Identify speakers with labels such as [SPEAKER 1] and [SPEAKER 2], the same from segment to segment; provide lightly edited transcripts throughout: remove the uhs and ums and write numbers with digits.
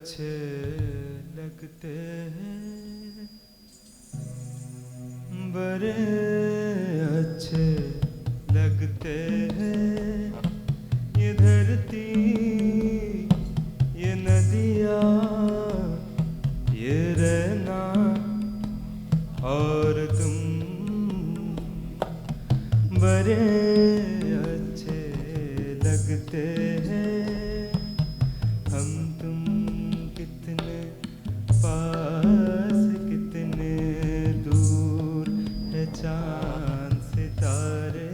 [SPEAKER 1] अच्छे लगते हैं, बड़े अच्छे लगते हैं। ये धरती, ये नदियाँ, ये रहना और तुम, बड़े अच्छे लगते हैं। हम तुम कितने पास, कितने दूर है चांद सितारे।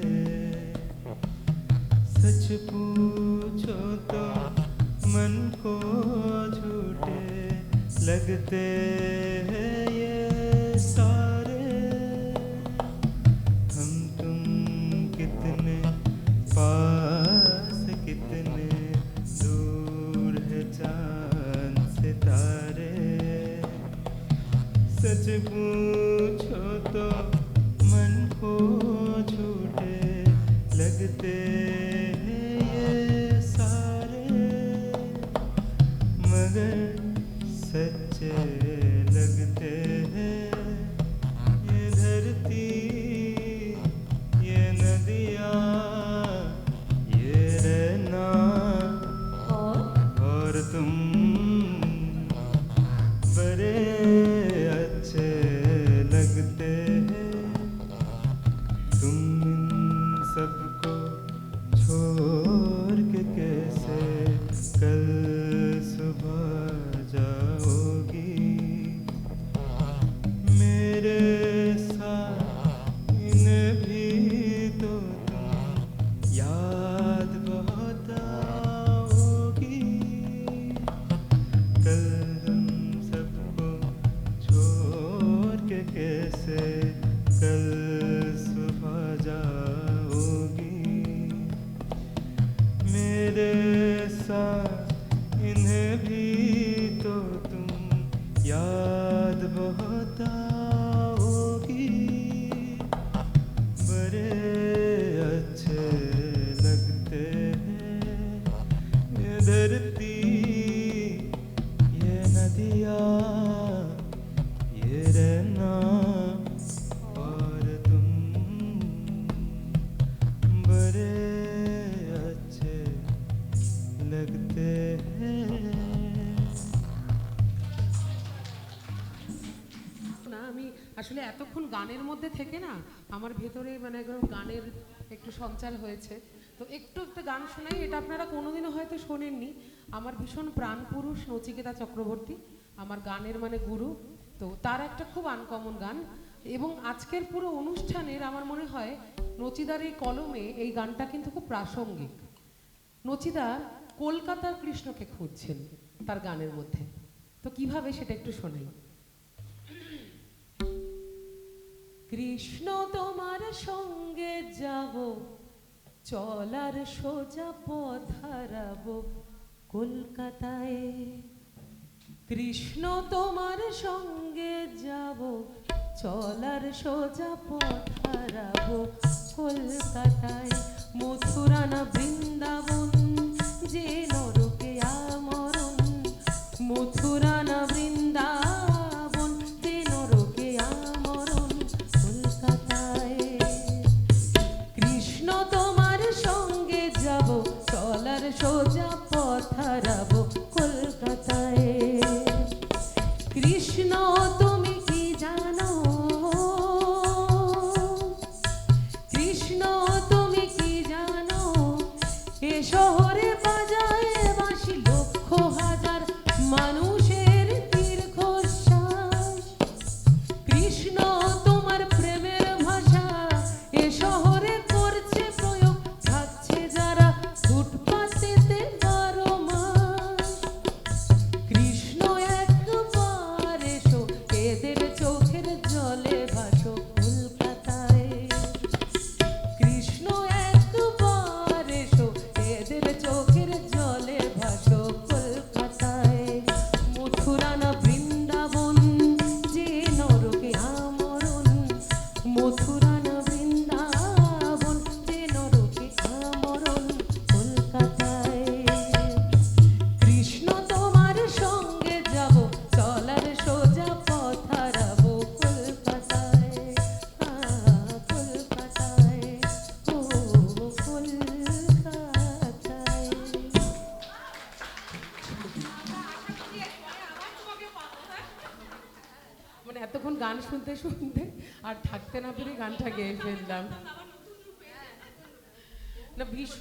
[SPEAKER 1] सच पूछो तो मन को झूठे लगते हैं ये सारे। हम तुम कितने पास, कितने दूर है चांद सितारे। सच पूछो तो मन को झूठे लगते हैं ये सारे, मगर सच्चे लगते हैं। ये धरती, ये नदियाँ, ये रहना और तुम, बड़े अच्छे लगते हैं। तुम इन सबको छोड़ के कैसे कल सुबह जाओगी। मेरे साथ इन्हें भी तो तुम याद बहुत आओगी। कल हम सबको छोड़ के कैसे कल सुबह जाओगी। मेरे साथ इन्हें भी तो तुम याद बहुत आओगी। बड़े अच्छे लगते हैं ये धरती, ये नदियाँ, ये रहना और तुम, बड़े अच्छे लगते हैं।
[SPEAKER 2] না আমি আসলে এতক্ষণ গানের মধ্যে থেকে না আমার ভেতরে মানে একদম গানের একটু সঞ্চার হয়েছে। তো একটু একটা গান শোনাই, এটা আপনারা কোনোদিনও হয়তো শোনেননি। আমার ভীষণ প্রাণপুরুষ নচিকেতা চক্রবর্তী আমার গানের মানে গুরু। তো তার একটা খুব আনকমন গান, এবং আজকের পুরো অনুষ্ঠানের আমার মনে হয় নচিদার এই কলমে এই গানটা কিন্তু খুব প্রাসঙ্গিক। নচিদা কলকাতার কৃষ্ণকে খুঁজছেন তার গানের মধ্যে, তো কিভাবে সেটা একটু শোনাই। কৃষ্ণ তোমার সঙ্গে যাব, চলার সোজা পথ হারাবো কলকাতায়। কৃষ্ণ তোমার সঙ্গে যাব, চলার সোজা পথ হারাবো কলকাতায়। মথুরা না বৃন্দাবন, যে নরকে আমরণ। মথুরা না বৃন্দাবন, যে নরকে আমরণ কলকাতায়। কৃষ্ণ তোমার সঙ্গে যাব, চলার সোজা পথ হারাবো কলকাতায়। কৃষ্ণ তুমি কি জানো, কৃষ্ণ তুমি কি জানো, এ শহরে বাজায় এতক্ষণ গান শুনতে শুনতে আর থাকতে না পেরে গানটা গেয়ে ফেললাম না ভীষণ